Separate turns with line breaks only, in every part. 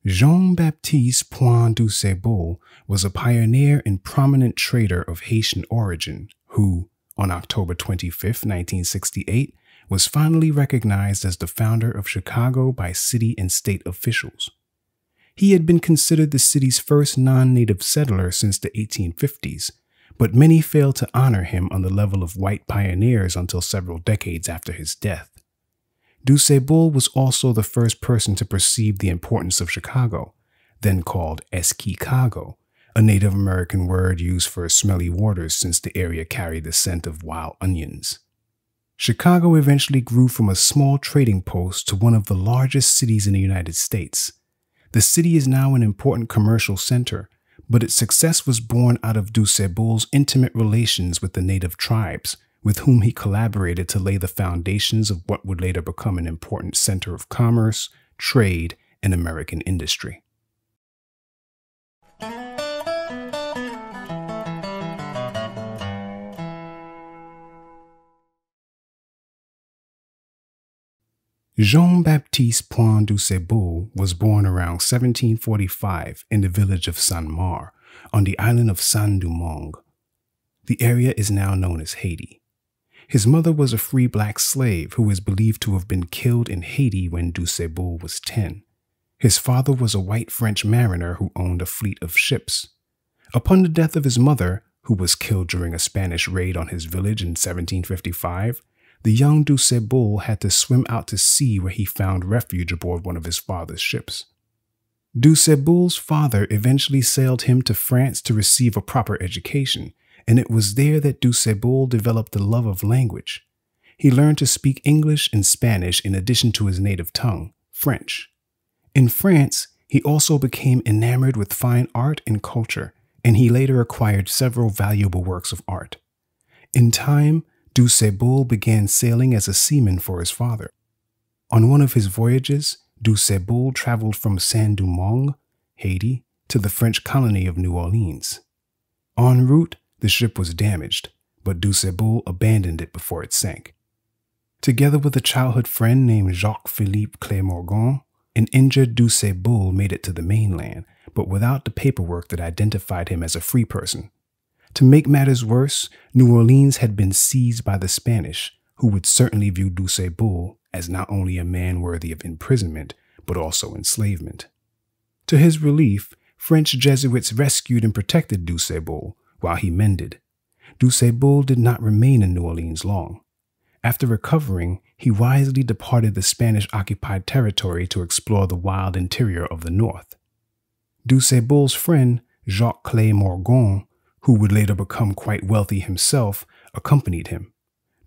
Jean-Baptiste Point du Sable was a pioneer and prominent trader of Haitian origin who, on October 25, 1968, was finally recognized as the founder of Chicago by city and state officials. He had been considered the city's first non-native settler since the 1850s, but many failed to honor him on the level of white pioneers until several decades after his death. Du Sable was also the first person to perceive the importance of Chicago, then called Esquicago, a Native American word used for smelly waters since the area carried the scent of wild onions. Chicago eventually grew from a small trading post to one of the largest cities in the United States. The city is now an important commercial center, but its success was born out of Du Sable's intimate relations with the native tribes, with whom he collaborated to lay the foundations of what would later become an important center of commerce, trade, and American industry. Jean-Baptiste Point du Sable was born around 1745 in the village of Saint-Marc on the island of Saint-Domingue. The area is now known as Haiti. His mother was a free black slave who is believed to have been killed in Haiti when Du Sable was 10. His father was a white French mariner who owned a fleet of ships. Upon the death of his mother, who was killed during a Spanish raid on his village in 1755, the young Du Sable had to swim out to sea where he found refuge aboard one of his father's ships. Du Sable's father eventually sailed him to France to receive a proper education, and it was there that Du Sable developed a love of language. He learned to speak English and Spanish in addition to his native tongue, French. In France, he also became enamored with fine art and culture, and he later acquired several valuable works of art. In time, Du Sable began sailing as a seaman for his father. On one of his voyages, Du Sable traveled from Saint-Domingue, Haiti, to the French colony of New Orleans. En route, the ship was damaged, but Du Sable abandoned it before it sank. Together with a childhood friend named Jacques-Philippe Clermorgan, an injured Du Sable made it to the mainland, but without the paperwork that identified him as a free person. To make matters worse, New Orleans had been seized by the Spanish, who would certainly view Du Sable as not only a man worthy of imprisonment, but also enslavement. To his relief, French Jesuits rescued and protected Du Sable while he mended. Du Sable did not remain in New Orleans long. After recovering, he wisely departed the Spanish-occupied territory to explore the wild interior of the North. Du Sable's friend, Jacques Clermorgan, who would later become quite wealthy himself, accompanied him.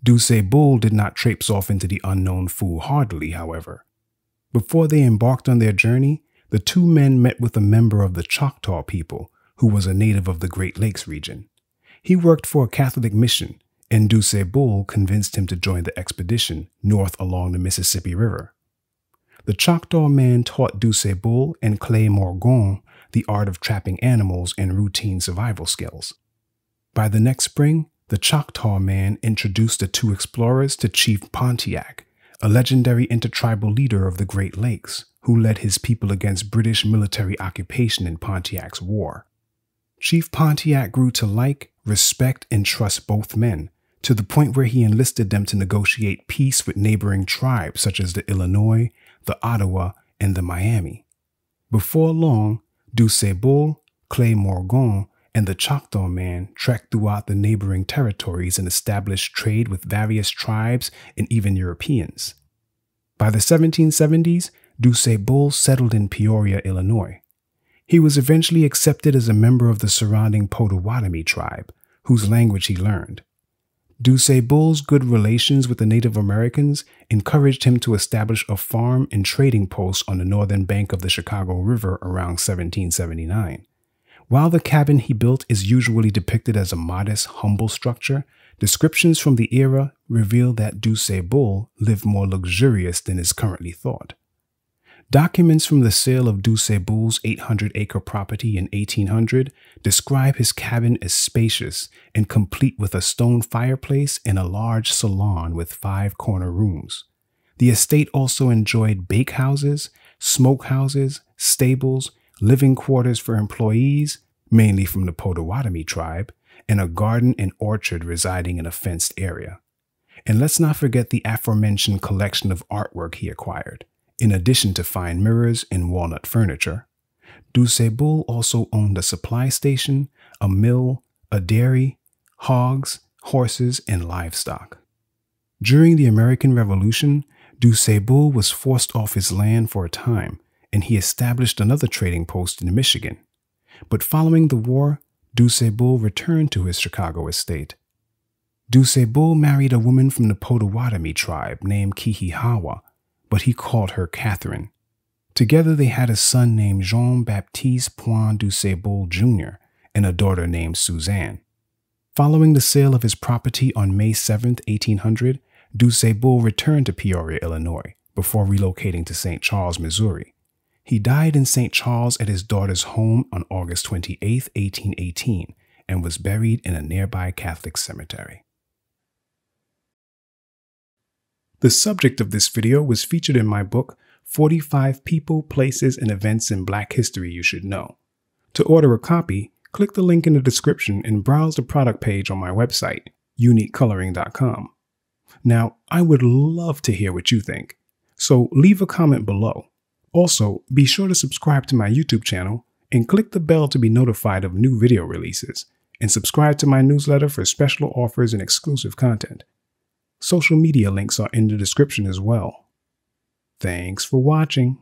Du Sable did not traipse off into the unknown foolhardily, however. Before they embarked on their journey, the two men met with a member of the Choctaw people, who was a native of the Great Lakes region. He worked for a Catholic mission, and Du Sable convinced him to join the expedition north along the Mississippi River. The Choctaw man taught Du Sable and Clermorgan the art of trapping animals and routine survival skills. By the next spring, the Choctaw man introduced the two explorers to Chief Pontiac, a legendary intertribal leader of the Great Lakes, who led his people against British military occupation in Pontiac's war. Chief Pontiac grew to like, respect, and trust both men, to the point where he enlisted them to negotiate peace with neighboring tribes such as the Illinois, the Ottawa, and the Miami. Before long, Du Sable, Clermorgan, and the Choctaw man trekked throughout the neighboring territories and established trade with various tribes and even Europeans. By the 1770s, Du Sable settled in Peoria, Illinois. He was eventually accepted as a member of the surrounding Potawatomi tribe, whose language he learned. Du Sable's good relations with the Native Americans encouraged him to establish a farm and trading post on the northern bank of the Chicago River around 1779. While the cabin he built is usually depicted as a modest, humble structure, descriptions from the era reveal that Du Sable lived more luxurious than is currently thought. Documents from the sale of Du Sable's 800-acre property in 1800 describe his cabin as spacious and complete with a stone fireplace and a large salon with 5 corner rooms. The estate also enjoyed bakehouses, smokehouses, stables, living quarters for employees, mainly from the Potawatomi tribe, and a garden and orchard residing in a fenced area. And let's not forget the aforementioned collection of artwork he acquired, in addition to fine mirrors and walnut furniture. Du Sable also owned a supply station, a mill, a dairy, hogs, horses, and livestock. During the American Revolution, Du Sable was forced off his land for a time, and he established another trading post in Michigan. But following the war, Du Sable returned to his Chicago estate. Du Sable married a woman from the Potawatomi tribe named Kihihawa, but he called her Catherine. Together they had a son named Jean-Baptiste Point Du Sable Jr. and a daughter named Suzanne. Following the sale of his property on May 7, 1800, Du Sable returned to Peoria, Illinois, before relocating to St. Charles, Missouri. He died in St. Charles at his daughter's home on August 28, 1818, and was buried in a nearby Catholic cemetery. The subject of this video was featured in my book, 45 People, Places, and Events in Black History You Should Know. To order a copy, click the link in the description and browse the product page on my website, uniquecoloring.com. Now, I would love to hear what you think, so leave a comment below. Also, be sure to subscribe to my YouTube channel and click the bell to be notified of new video releases, and subscribe to my newsletter for special offers and exclusive content. Social media links are in the description as well. Thanks for watching.